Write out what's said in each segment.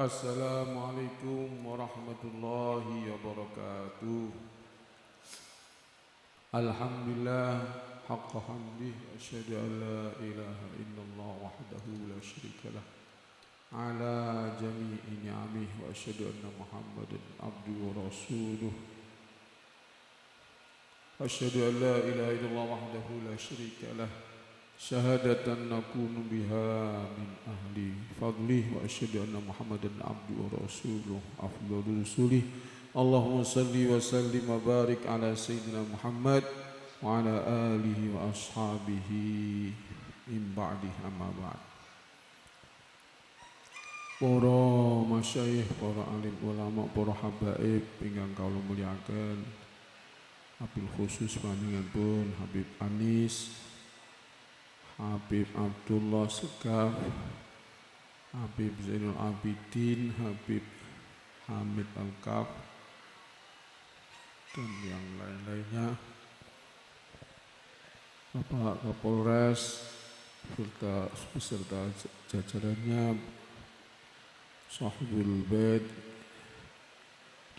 Assalamualaikum warahmatullahi wabarakatuh. Alhamdulillah haqqa hamdih, asyhadu an la ilaha illallah wahdahu la syarika lah ala jami'i ni'amih, wa asyhadu anna Muhammadan abduhu wa rasuluh. Asyhadu an la ilaha illallah wahdahu la syarika lah syahadatan nakunu biha min ahli fadlih, wa asyhadu anna Muhammadan abduhu wa rasuluh afdhalur rusulih. Allahumma salli wa sallim wa barik ala sayyidina Muhammad wa ala alihi wa ashabihi min ba'di, amma ba'd. Para masyayikh, para alim ulama, para habaib ingkang kawula mulyakaken, wabil khusus panjenenganipun Habib Anis, Habib Abdullah Segaf, Habib Zainul Abidin, Habib Hamid Al-Kaf, dan yang lain-lainnya, Bapak Kapolres beserta jajarannya, Sahibul Bait,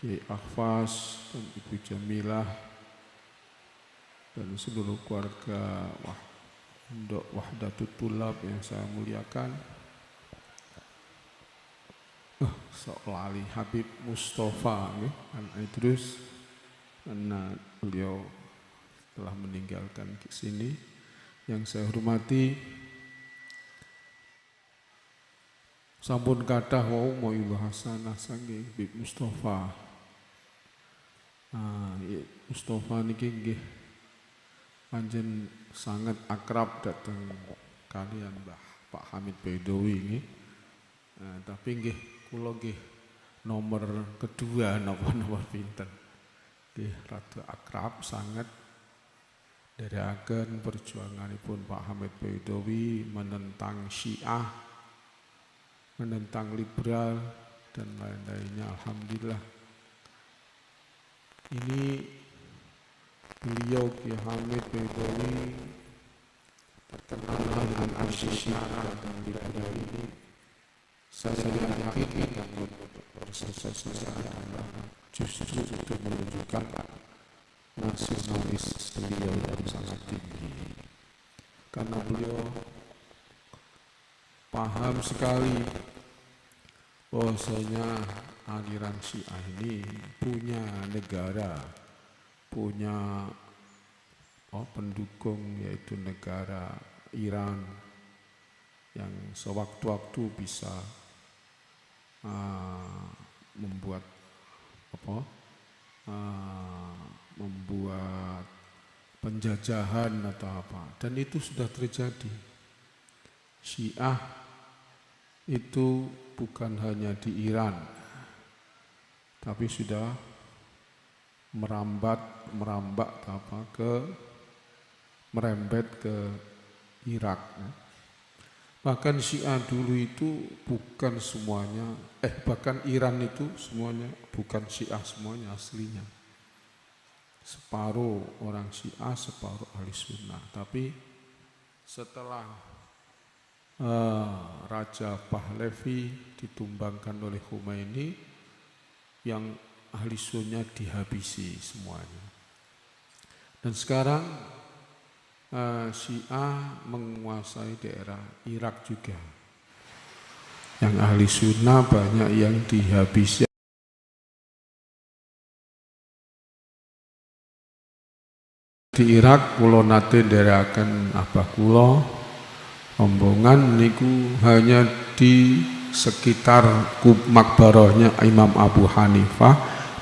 Ki Akhfas dan Ibu Jamilah, dan seluruh keluarga Pondok Wahdatul Thulab yang saya muliakan. Sok lali Habib Mustafa Idrus, karena beliau telah meninggalkan ke sini. Yang saya hormati, sampun kathah wau moyul hasanah saking Habib Mustafa. Mustafa niki nggih panjen sangat akrab datang kalian Pak Hamid Baidowi ini. Tapi nggih kula nggih nomor kedua napa nomor pinten. Nggih rada akrab sangat nderekaken perjuanganipun Pak Hamid Baidowi menentang Syiah, menentang liberal dan lain-lainnya. Alhamdulillah. Ini beliau Ki Hamid Baidowi terkenal dengan Syiah dan liberal ini. Saya yakin proses justru itu menunjukkan nasionalis beliau yang sangat tinggi, karena beliau paham sekali bahwasanya aliran Syiah ini punya negara, punya pendukung, yaitu negara Iran yang sewaktu-waktu bisa membuat penjajahan atau apa, dan itu sudah terjadi. Syiah itu bukan hanya di Iran, tapi sudah merembet ke Irak. Bahkan Syiah dulu itu bukan semuanya, bahkan Iran itu semuanya bukan Syiah semuanya aslinya. Separuh orang Syiah, separuh ahli sunnah. Tapi setelah Raja Pahlavi ditumbangkan oleh Khomeini, yang ahli sunnah dihabisi semuanya. Dan sekarang Syiah menguasai daerah Irak juga. Yang ahli sunnah banyak yang dihabisi. Di Irak kula nate nderekaken abah kula rombongan niku hanya di sekitar makbarahnya Imam Abu Hanifah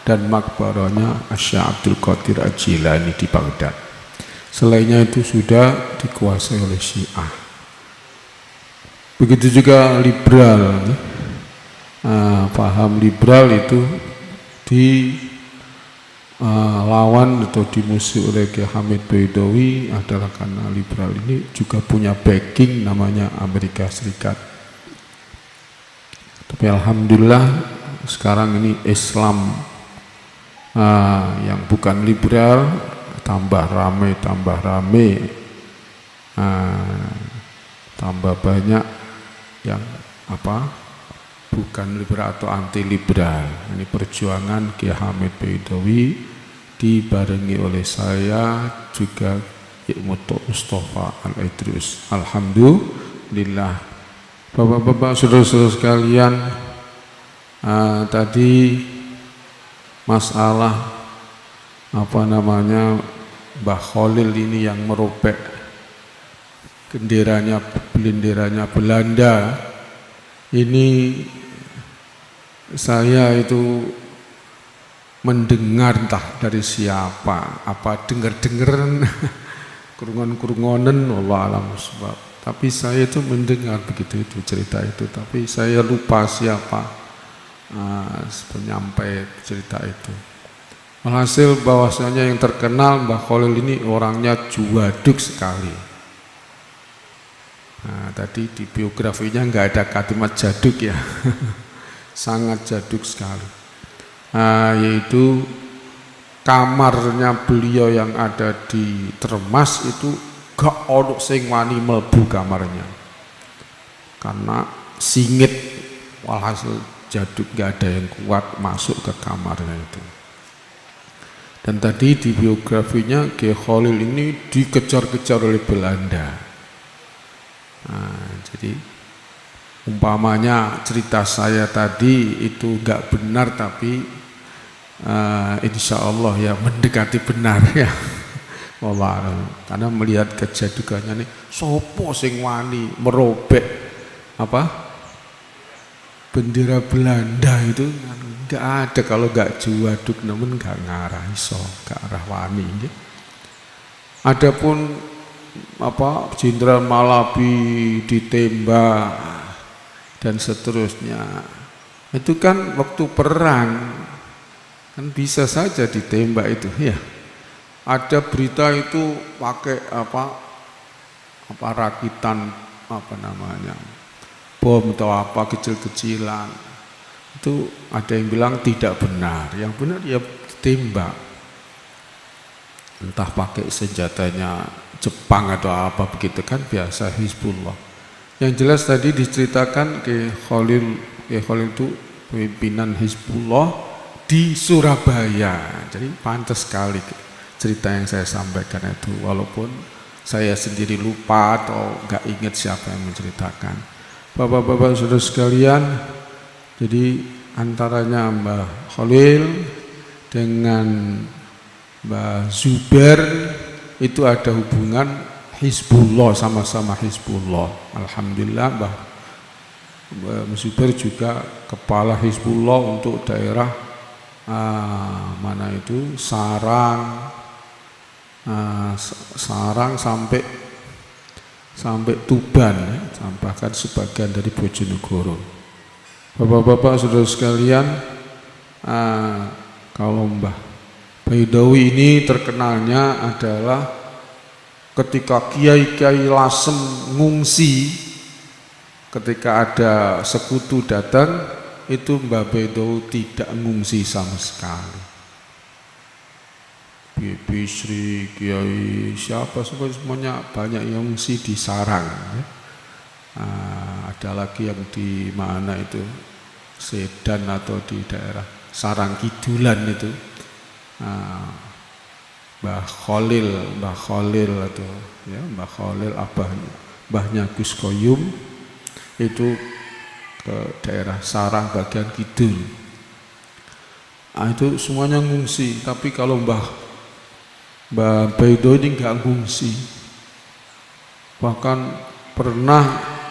dan makbarahnya Syekh Abdul Qadir Al-Jilani di Baghdad. Selainnya itu sudah dikuasai oleh Syiah. Begitu juga liberal. Paham liberal itu dilawan atau dimusuhi oleh Ki Hamid Baidowi adalah karena liberal ini juga punya backing namanya Amerika Serikat. Tapi alhamdulillah sekarang ini Islam yang bukan liberal tambah rame, tambah banyak yang bukan liberal atau anti liberal. Ini perjuangan Kiai Hamid Baidowi dibarengi oleh saya juga Kiai Mustafa Al-Idrus. Alhamdulillah. Bapak-bapak, saudara-saudara sekalian, tadi masalah Mbah Khalil ini yang merobek benderanya Belanda. Ini saya itu mendengar entah dari siapa, apa dengar-dengaran kurungan-kurungonen, Allah alam sebab. Tapi saya itu mendengar begitu itu cerita itu, tapi saya lupa siapa penyampai cerita itu. Alhasil bahwasanya yang terkenal Mbah Khalil ini orangnya juwaduk sekali. Nah, tadi di biografinya nggak ada kalimat jaduk ya, sangat jaduk sekali. Yaitu kamarnya beliau yang ada di Termas itu gak ono sing wani mlebu kamarnya, karena singit, walhasil jaduk nggak ada yang kuat masuk ke kamarnya itu. Dan tadi di biografinya Kiai Khalil ini dikejar-kejar oleh Belanda. Jadi umpamanya cerita saya tadi itu enggak benar, tapi insya Allah ya mendekati benar ya. Allah, karena melihat kejadukannya nih, sopo sing wani merobek bendera Belanda itu enggak ada kalau enggak juwaduk, namun enggak ngarah iso, enggak arah wani. Adapun Jenderal Malabi ditembak dan seterusnya, itu kan waktu perang, kan bisa saja ditembak itu ya. Ada berita itu pakai rakitan bom atau apa kecil-kecilan, itu ada yang bilang tidak benar, yang benar ya ditembak, entah pakai senjatanya Jepang atau apa begitu kan, biasa Hizbullah. Yang jelas tadi diceritakan Kiai Khalil itu pimpinan Hizbullah di Surabaya. Jadi pantas sekali cerita yang saya sampaikan itu, walaupun saya sendiri lupa atau nggak ingat siapa yang menceritakan. Bapak-bapak saudara sekalian, jadi antaranya Mbah Khalil dengan Mbah Zubair itu ada hubungan Hizbullah, sama-sama Hizbullah. Alhamdulillah Mbah Zubair juga kepala Hizbullah untuk daerah Sarang sampai Tuban ya, bahkan sebagian dari Bojonegoro. Bapak-bapak saudara sekalian, kalau Mbah Baidowi ini terkenalnya adalah ketika kiai-kiai Lasem ngungsi, ketika ada sekutu datang, itu Mbah Baidowi tidak ngungsi sama sekali. Bisri, Kiai siapa semuanya banyak yang ngungsi di Sarang ya. Ada lagi yang di mana itu, Sedan atau di daerah Sarang Kidulan itu, Mbah Khalil atau ya Mbah Khalil abahnya Gus Koyum itu ke daerah Sarang bagian kidul. Itu semuanya ngungsi, tapi kalau Mbah Baidowi ini nggak ngungsi. Bahkan pernah,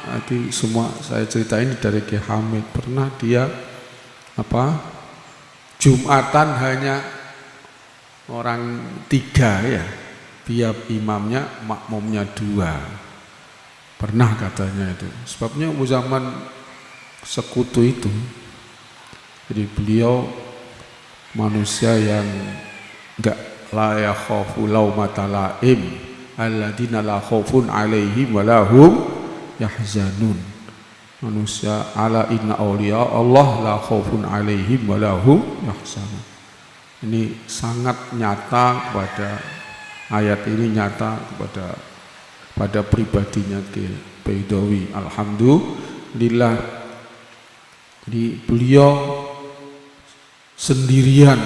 nanti semua saya ceritain dari Kiai Hamid, pernah dia Jumatan hanya orang 3 ya, biar imamnya makmumnya 2. Pernah katanya itu. Sebabnya zaman sekutu itu, jadi beliau manusia yang enggak la yakhafu laumata laim alladzina la khaufun alaihim wa lahum yahzanun. Manusia ala inna auliya Allah la khaufun alaihim wa lahum yahzanun. Ini sangat nyata kepada ayat ini, nyata pada pribadinya Kiai Baidowi. Alhamdulillah. Jadi beliau sendirian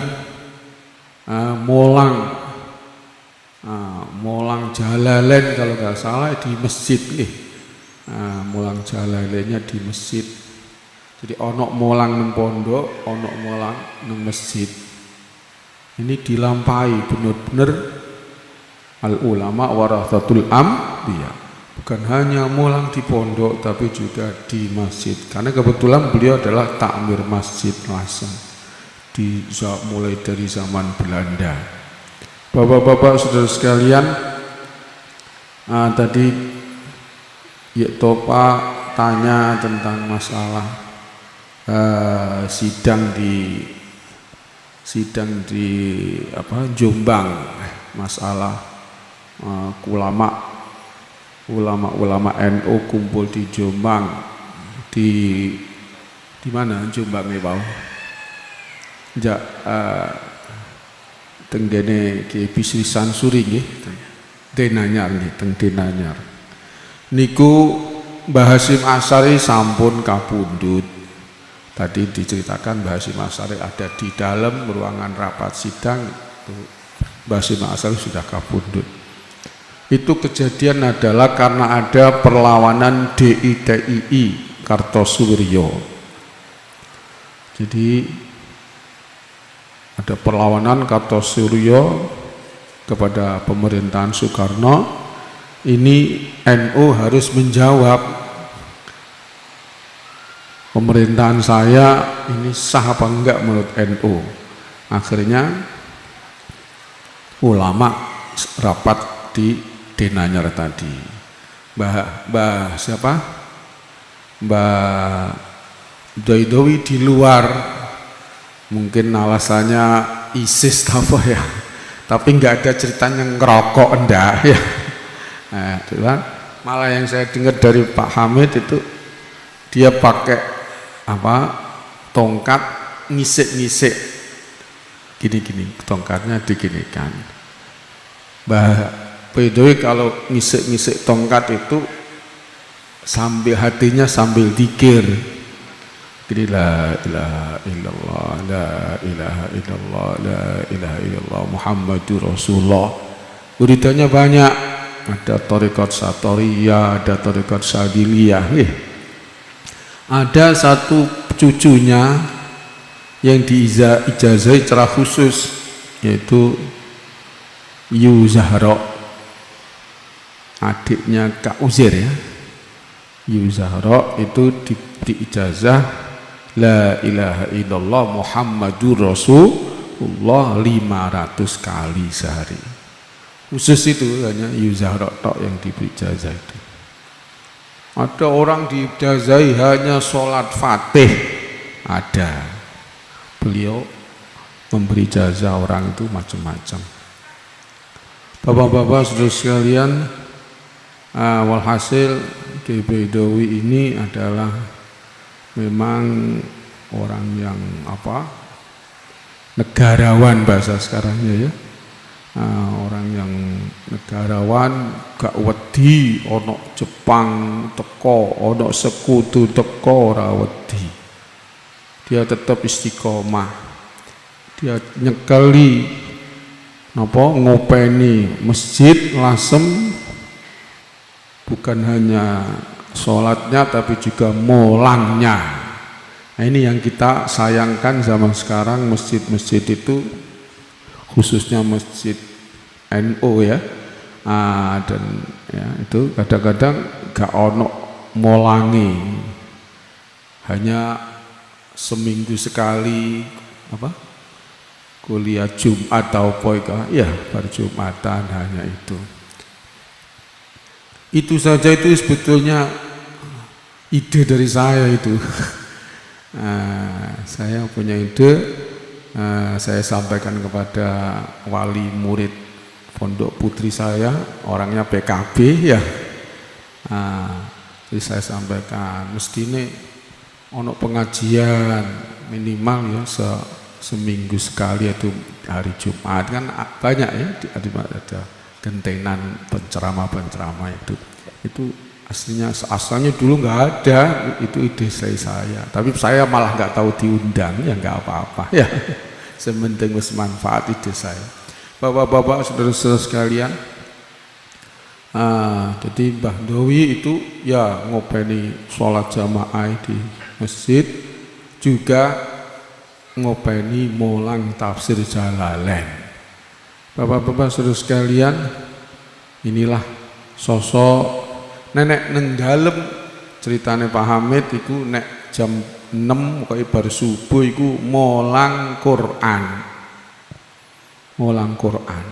Molang Jalalain kalau nggak salah di masjid nih. Molang Jalalainnya di masjid. Jadi onok molang nang pondok, onok molang nang masjid. Ini dilampahi benar-benar al ulama warathatul anbiya. Bukan hanya molang di pondok tapi juga di masjid. Karena kebetulan beliau adalah takmir masjid langsung mulai dari zaman Belanda. Bapak-bapak saudara sekalian, tadi Pak tanya tentang masalah sidang di Jombang, masalah ulama NU kumpul di Jombang, di mana Jombang nih Pak? Tenggene Ki Bisri Sansuri nggih, Denanyar nggih, teng Denanyar. Niku Mbah Hasyim Asy'ari sampun kapundhut. Tadi diceritakan Mbah Hasyim Asy'ari ada di dalam ruangan rapat sidang, Mbah Hasyim Asy'ari sudah kapundhut. Itu kejadian adalah karena ada perlawanan DITII Kartosuwiryo. Jadi ada perlawanan Kartosuwiryo kepada pemerintahan Soekarno. Ini NU harus menjawab, pemerintahan saya ini sah apa enggak menurut NU. Akhirnya ulama rapat di Denanyar tadi. Mbah siapa? Mbah Doidowi di luar, mungkin alasannya ISIS apa ya, tapi nggak ada ceritanya ngerokok enggak ya. Nah, malah yang saya dengar dari Pak Hamid itu dia pakai tongkat ngisik-ngisik gini-gini, tongkatnya diginikan. Mbah Doidowi kalau ngisik-ngisik tongkat itu sambil hatinya sambil zikir. Jadi la ilaha illallah, la ilaha illallah, la ilaha illallah Muhammadur Rasulullah. Wiridannya banyak, ada thariqat Satoriyah, ada thariqat Sadiliyah. Ada satu cucunya yang diijazahi secara khusus, yaitu Yu Zahra, adiknya Kak Uzair ya. Yu Zahra itu diijazah la ilaha illallah Muhammadur Rasulullah 500 kali sehari. Khusus itu hanya Yu Zahra tok yang diberi ijazah itu. Ada orang diijazahi hanya sholat Fatih, ada. Beliau memberi ijazah orang itu macam-macam. Bapak-bapak saudara sekalian, walhasil Ki Baidowi ini adalah memang orang yang negarawan bahasa sekarangnya ya. Orang yang negarawan, gak wedi ono Jepang teko, ono sekutu teko, ora wedi. Dia tetap istiqomah. Dia nyekeli ngopeni masjid Lasem, bukan hanya sholatnya tapi juga molangnya. Nah, ini yang kita sayangkan zaman sekarang, masjid-masjid itu khususnya masjid NU ya, dan ya, itu kadang-kadang gak ono molangi, hanya seminggu sekali kuliah Jumat atau poika ya, berjumatan, hanya itu saja. Itu sebetulnya ide dari saya itu. Saya punya ide, saya sampaikan kepada wali murid pondok putri saya, orangnya PKB ya. Jadi saya sampaikan mestine ono pengajian minimal ya seminggu sekali, itu hari Jumat kan banyak ya, ada gentenan penceramah itu Aslinya asalnya dulu nggak ada, itu ide saya. Tapi saya malah nggak tahu diundang, ya nggak apa-apa ya. Sementing manfaat ide saya. Bapak-bapak, saudara-saudara sekalian, jadi Mbah Dowi itu ya ngopeni sholat jamaah di masjid, juga ngopeni mulang tafsir Jalalain. Bapak-bapak, saudara sekalian, inilah sosok nenek neng dalem. Ceritane Pak Hamid iku nek jam 6 kok bar subuh iku mulang Quran. Mulang Quran.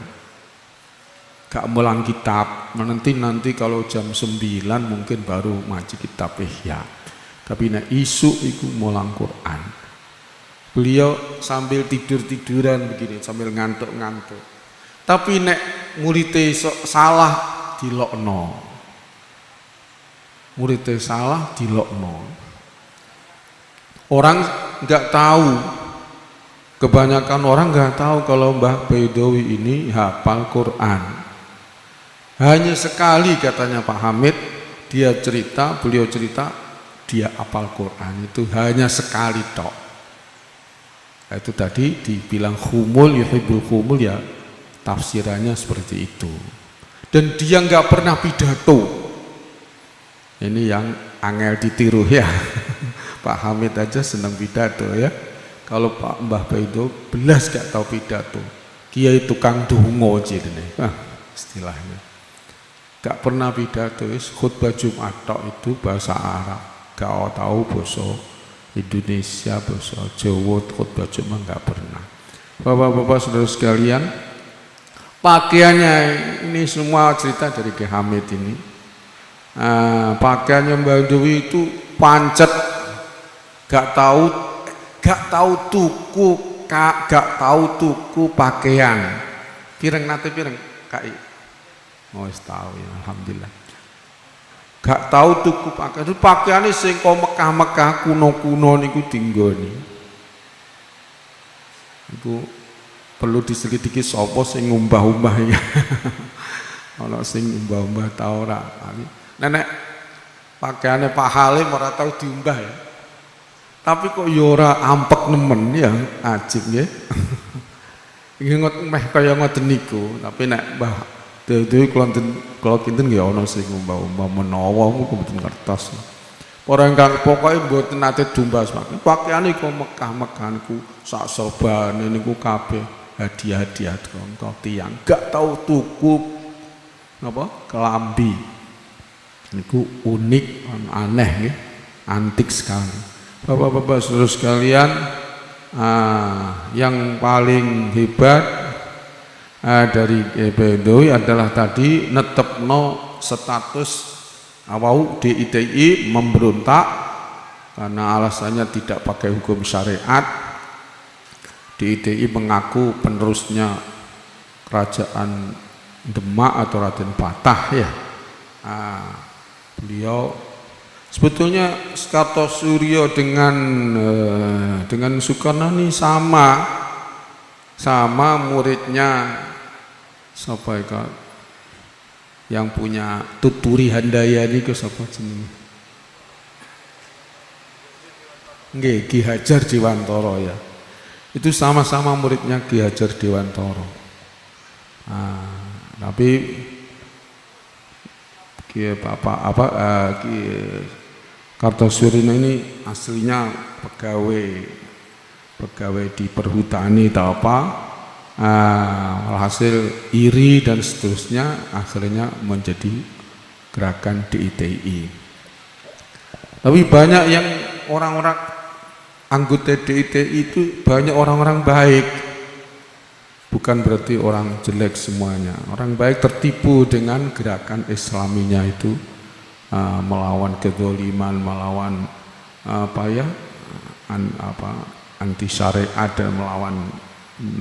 Gak mulang kitab. Nanti kalau jam 9 mungkin baru ngaji kitab Ihya. Tapi nek isuk iku mulang Quran. Beliau sambil tidur-tiduran begini, sambil ngantuk-ngantuk. Tapi nek muridé salah dilokno. Muridnya salah dilokno. Orang nggak tahu, kebanyakan orang nggak tahu kalau Mbah Baidowi ini hafal Quran. Hanya sekali katanya Pak Hamid, beliau cerita dia hafal Quran itu hanya sekali tok. Itu tadi dibilang khumul, yuhibbul khumul, ya tafsirannya seperti itu. Dan dia nggak pernah pidato. Ini yang angel ditiru ya. Pak Hamid aja senang pidato ya. Kalau Pak Mbah Baido belas gak tahu pidato. Kiai tukang dungo jadinya. Istilahnya. Gak pernah pidato. Khutbah Jumat tok itu bahasa Arab. Gak tahu bahasa Indonesia, bahasa Jawa. Khutbah Jumat gak pernah. Bapak-bapak, saudara sekalian, pakaiannya ini semua cerita dari Ki Hamid ini. Pakaiannya Mbah Dewi itu pancet, gak tahu tuku pakaian. Pireng nate pireng kai. Oh wis tahu ya, alhamdulillah. Gak tahu tuku pakaian. Itu pakaiane sing kok Mekah-Mekah kuno-kuno niku dinggoni. Iku perlu diselidiki sapa sing ngumbah-umbah ya. Ana sing umbah-umbah ta ora. Nenek pakaiannya Pak Halim ora tahu diumbah ya. Tapi kok ya ora ampek nemen ya, ajib nggih. Inget meh kaya ngoten niku, tapi nek Mbah Dewi kula kinten nggih ana sing umbah-umbah menawa mboten kertas. Para ingkang pokoke mboten nate diumbah pakaiane kok Mekah-Mekah niku sak sobane niku kabeh hadiah-hadiah kanggo tiyang. Gak tahu tuku napa kelambi. Niku unik, aneh ya, antik sekali. Bapak-bapak, saudara sekalian, yang paling hebat dari Baidowi adalah tadi netepno status awau DITI memberontak karena alasannya tidak pakai hukum syariat. DITI mengaku penerusnya kerajaan Demak atau Raden Patah ya. Beliau sebetulnya Kartosuryo dengan Soekarno ini sama muridnya siapa yang punya Tuturi Handayani ke siapa jenenge? Nggih, Ki Hajar Dewantara ya. Itu sama-sama muridnya Ki Hajar Dewantara. Tapi Kartosuryo ini aslinya pegawai di perhutani atau apa, alhasil iri dan seterusnya, akhirnya menjadi gerakan DITI. Tapi banyak yang orang-orang anggota DITI itu banyak orang-orang baik. Bukan berarti orang jelek semuanya. Orang baik tertipu dengan gerakan Islaminya itu, melawan kezaliman, melawan anti syariat dan melawan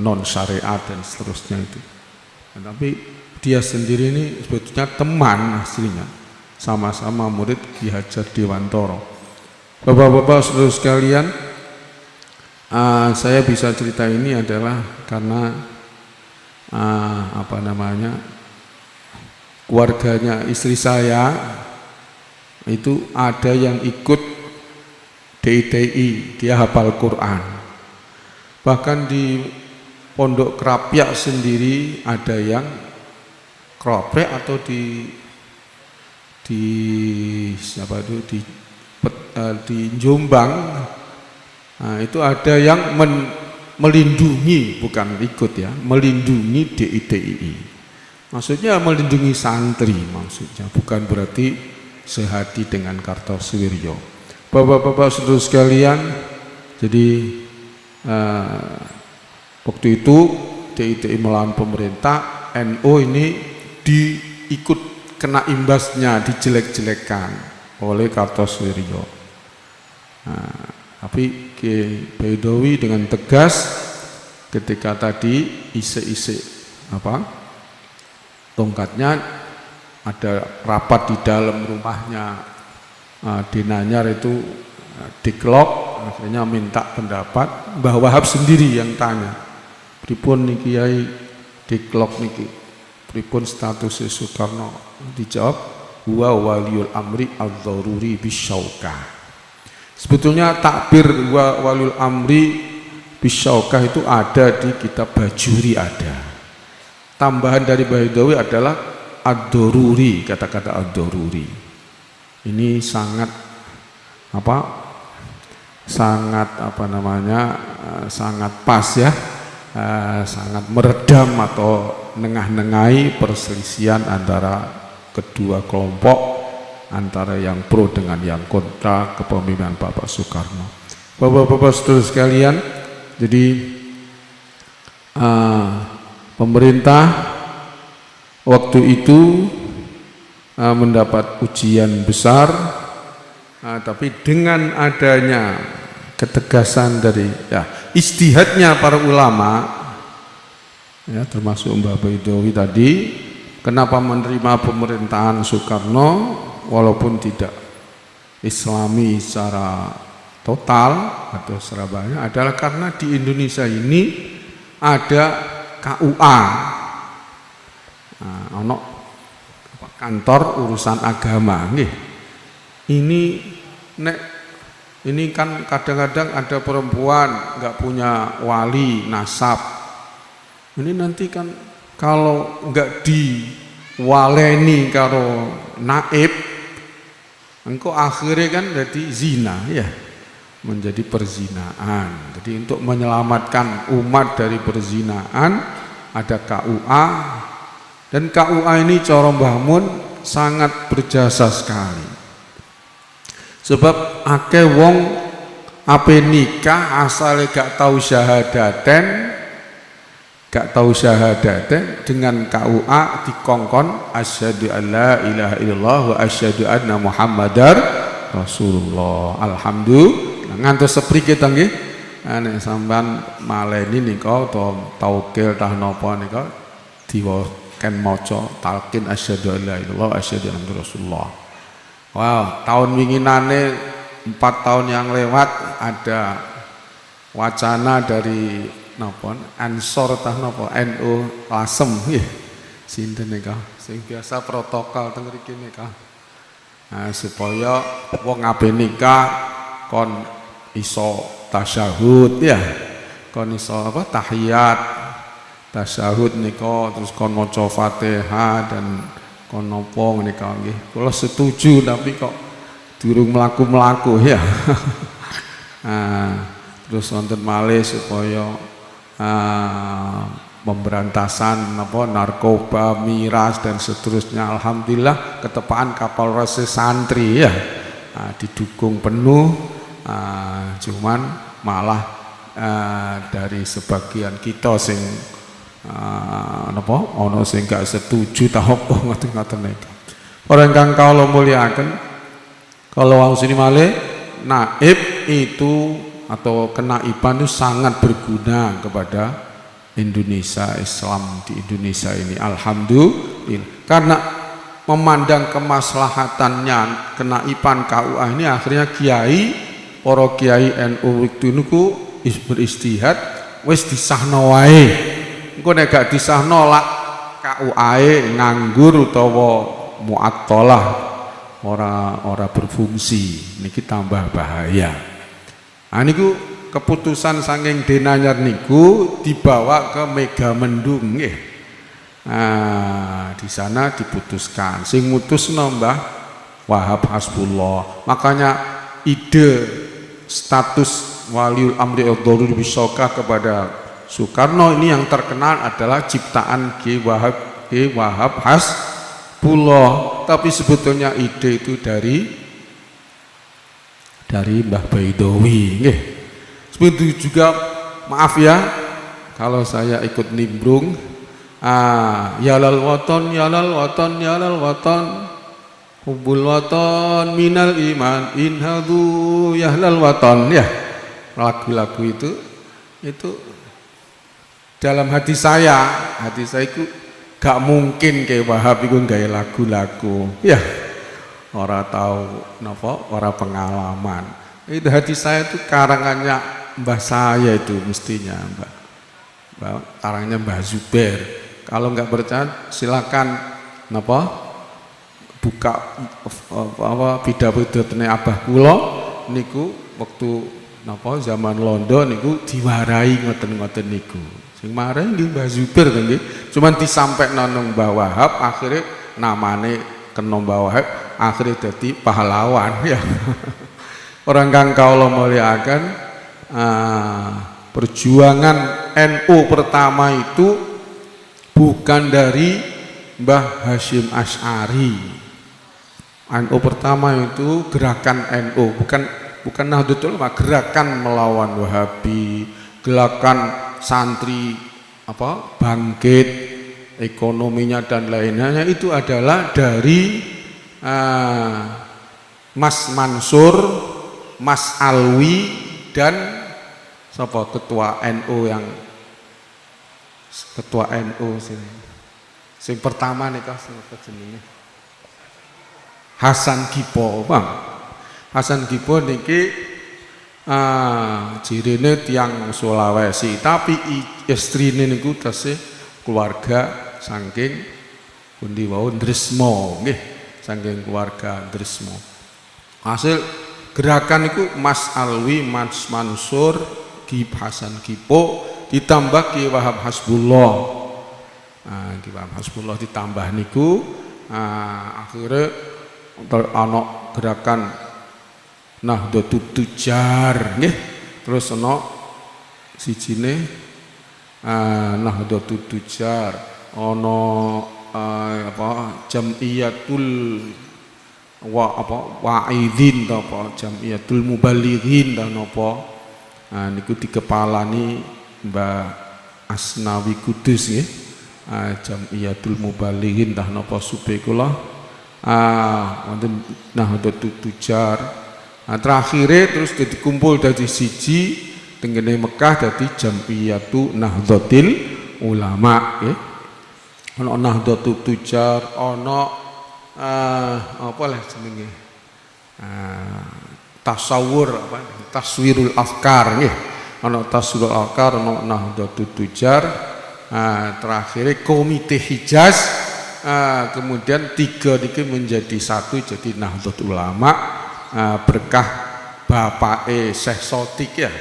non syariat dan seterusnya itu. Tapi dia sendiri ini sebetulnya teman aslinya, sama-sama murid Ki Hajar Dewantara. Bapak-bapak, saudara sekalian, saya bisa cerita ini adalah karena keluarganya istri saya itu ada yang ikut DITI, dia hafal Quran. Bahkan di Pondok Krapyak sendiri ada yang kroprek atau di Jombang, nah, itu ada yang melindungi, bukan ikut ya, melindungi DITI. Maksudnya melindungi santri, maksudnya bukan berarti sehati dengan Kartosuwiryo. Bapak-bapak saudara sekalian, jadi waktu itu DITI melawan pemerintah, NU ini diikut kena imbasnya, dijelek-jelekan oleh Kartosuwiryo. Nah, tapi Kiai Baidowi dengan tegas ketika tadi isi tongkatnya, ada rapat di dalam rumahnya di Nanyar itu diklok, akhirnya minta pendapat. Mbah Wahab sendiri yang tanya, pripun niki Kiai diklok niki, pripun status Soekarno? Dijawab, wa waliul amri al-dharuri bisyauka. Sebetulnya takbir wa waliul amri bisyauka itu ada di kitab Bajuri ada. Tambahan dari Baidowi adalah ad-dharuri, kata-kata ad-dharuri. Ini sangat sangat pas ya, sangat meredam atau nengah-nengahi perselisihan antara kedua kelompok, antara yang pro dengan yang kontra kepemimpinan Bapak Soekarno. Bapak-bapak saudara sekalian, jadi pemerintah waktu itu mendapat ujian besar, tapi dengan adanya ketegasan dari ijtihadnya para ulama, ya, termasuk Mbah Baidowi tadi, kenapa menerima pemerintahan Soekarno walaupun tidak Islami secara total atau secara banyak, adalah karena di Indonesia ini ada KUA, kantor urusan agama. Ini kan kadang-kadang ada perempuan nggak punya wali nasab. Ini nanti kan kalau nggak diwaleni karo naib, engkau akhirnya kan jadi zina ya, menjadi perzinaan. Jadi untuk menyelamatkan umat dari perzinaan ada KUA, dan KUA ini cara Mbah Mun sangat berjasa sekali. Sebab akeh wong ape nikah asale gak tahu syahadaten dengan KUA dikongkon asyhadu alla ilaha illallah wa asyhadu anna muhammadar rasulullah. Alhamdulillah ngantos sepriki ta nggih, nek sampean maleni nika utawa taukil tah napa nika diwaken maca talqin asyhadu alla ilaha illallah wa asyhadu anna rasulullah. Wow, tahun winginane 4 tahun yang lewat ada wacana dari Ansor tah napa NU Lasem nggih. Sinten nika sing biasa protokol teng mriki nika. Nah, supaya wong ape nikah kon iso tasyahud ya. Kon iso tahiyat, tasyahud nika, terus kon maca Fatihah dan kon napa nika nggih. Kula setuju tapi kok durung mlaku-mlaku ya. Terus wonten malih supaya pemberantasan narkoba, miras dan seterusnya. Alhamdulillah ketepaan kapal resi santri ya, didukung penuh, cuman malah dari sebagian kita sing ono sing gak setuju ta apa ngoten-ngoten nika. Ora ingkang kawula mulyakaken, kalau wau sini malih naib itu atau kenaiban itu sangat berguna kepada Indonesia, Islam di Indonesia ini. Alhamdulillah, karena memandang kemaslahatannya kenaiban KUA ini, akhirnya para kiai NU itu niku beristihad wis disahno wae. Engko nek gak disahno lak KUA nganggur utawa muattalah ora berfungsi, niki tambah bahaya. Niku keputusan saking Denanyar niku dibawa ke Megamendung nggih. Di sana diputuskan, sing mutusno Mbah Wahab Hasbullah. Makanya ide status Waliul Amri Ad-Daruri Bisokah kepada Soekarno ini yang terkenal adalah ciptaan Ki Wahab Hasbullah. Tapi sebetulnya ide itu dari Mbah Baidowi. Seperti juga maaf ya kalau saya ikut nimbrung. Yalal waton, yalal waton, yalal waton, hubbul waton minal iman, inhadu yahlal waton. Ya, lagu-lagu itu dalam hati saya itu gak mungkin kayak Wahab itu gaya lagu-lagu. Ya, orang tahu napa, orang pengalaman. Itu hati saya itu karangannya mbah saya itu mestinya karangnya Mbah Zubair. Kalau nggak percaya silakan napa buka pidato-pidatoné Abah kula niku waktu napa zaman Londo niku diwarai ngoten-ngoten niku. Sing marai nggih Mbah Zubair to nggih. Cuman disampaikan nang Mbah Wahab akhirnya namane kena Mbah Wahab akhirnya dadi pahlawan ya. Orang kang kawula mulyakaken perjuangan NU pertama itu bukan dari Mbah Hasyim Asy'ari. NU pertama itu gerakan NU, bukan Nahdlatul Ulama, gerakan melawan Wahabi, gerakan santri bangkit ekonominya dan lainnya itu adalah dari Mas Mansur, Mas Alwi dan ketua NU yang ketua NU sing pertama nih apa jenenge Hasan Gipo, Bang. Hasan Gipo niki jirine tiang Sulawesi, tapi istrine niku tasih keluarga saking pundi wau Ndresmo nggih, saking keluarga Ndresmo. Hasil gerakan niku Mas Alwi, Mas Mansur, Hasan Gipo ditambah Ki Wahab Hasbullah. Ki Wahab Hasbullah ditambah niku akhirnya ana gerakan Nahdlatul Tujar nggih. Terus ana sijine Nahdlatul Tujar, ana Jamiyatul Wa'idin Jamiyatul Mubalighin dan napa niku dikepalani Mbah Asnawi Kudus nggih. Jamiyatul Mubalighin dah napa supe kula wonten Nahdlatul Tujar. Terakhire terus dikumpul dadi siji tengene Mekah dadi Jamiyatu Nahdlatul Ulama nggih. Ana Nahdlatul Tujar, ana apa lah jenenge? Tasawur Taswirul Afkar nggih. Ana Taswirul Afkar, ana Nahdlatul Tujar, terakhir Komite Hijaz, kemudian tiga niki menjadi satu jadi Nahdlatul Ulama, berkah bapake Syekh Sotik ya.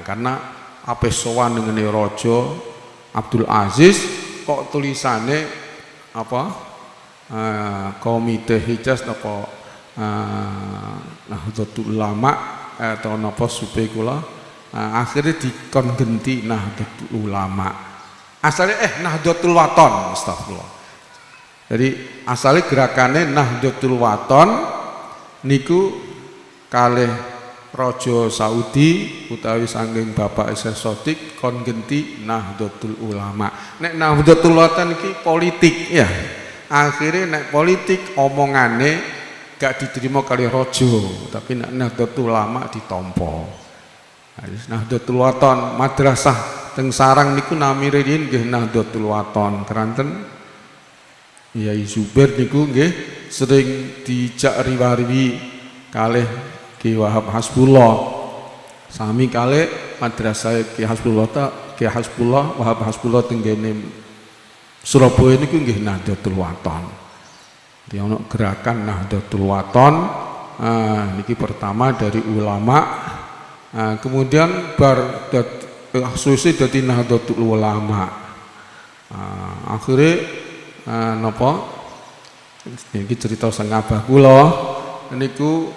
Karena ape sowan ngene Raja Abdul Aziz kok tulisane Komite Hijaz apa Nahdlatul Ulama atau napa supe kula akhirnya dikon genti Nahdlatul Ulama. Asalnya Nahdlatul Waton, astagfirullah. Jadi asalnya gerakannya Nahdlatul Waton niku kalih Raja Saudi utawi saking Bapak Syekh Sotik kon genti Nahdlatul Ulama. Nek Nahdlatul Waton iki politik ya. Akhirnya nek politik omongane gak diterima kali rojo, tapi nek Nahdlatul Ulama ditompo. Nahdlatul Waton madrasah teng Sarang niku namire nggih Nahdlatul Waton. Keranten Yai Zubair niku nggih sering dijak riwari kalih Ki Wahab Hasbullah. Sami kalih madrasah Ki Hasbullah Wahab Hasbullah teng kene Surabaya niku nggih Nahdlatul Waton. Jadi ono gerakan Nahdlatul Wathon. Niki pertama dari ulama. Kemudian bar khususnya dari Nahdlatul Ulama. Akhirnya napa? Niki cerita sang abah kula niku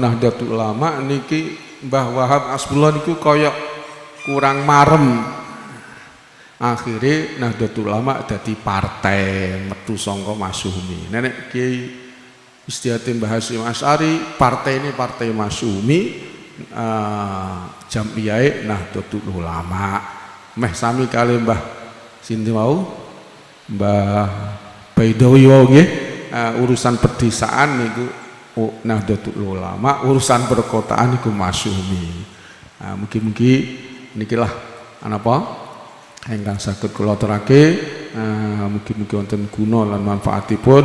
Nahdlatul Ulama niki Mbah Wahab Asbullah niku kaya kurang marem. Akhirnya Nahdlatul Ulama dadi partai metu sangka Masyumi. Nenek Kiai Istiati Mbah Hasyim Asy'ari, partai ini partai Masyumi, Jam'iyah Nahdlatul Ulama. Meh sami kali Mbah sinten wau? Mbah Baidawi wau nggih. Urusan pedesaan niku Nahdlatul Ulama, urusan perkotaan niku Masyumi. Mugi-mugi nikilah napa ingkang saged kula aturake, mugi-mugi wonten guna lan manfaatipun,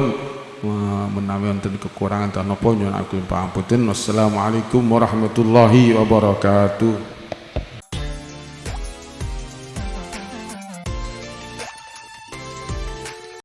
menawi wonten kekurangan dan napa nyuwun agung pangapunten. Wassalamualaikum warahmatullahi wabarakatuh.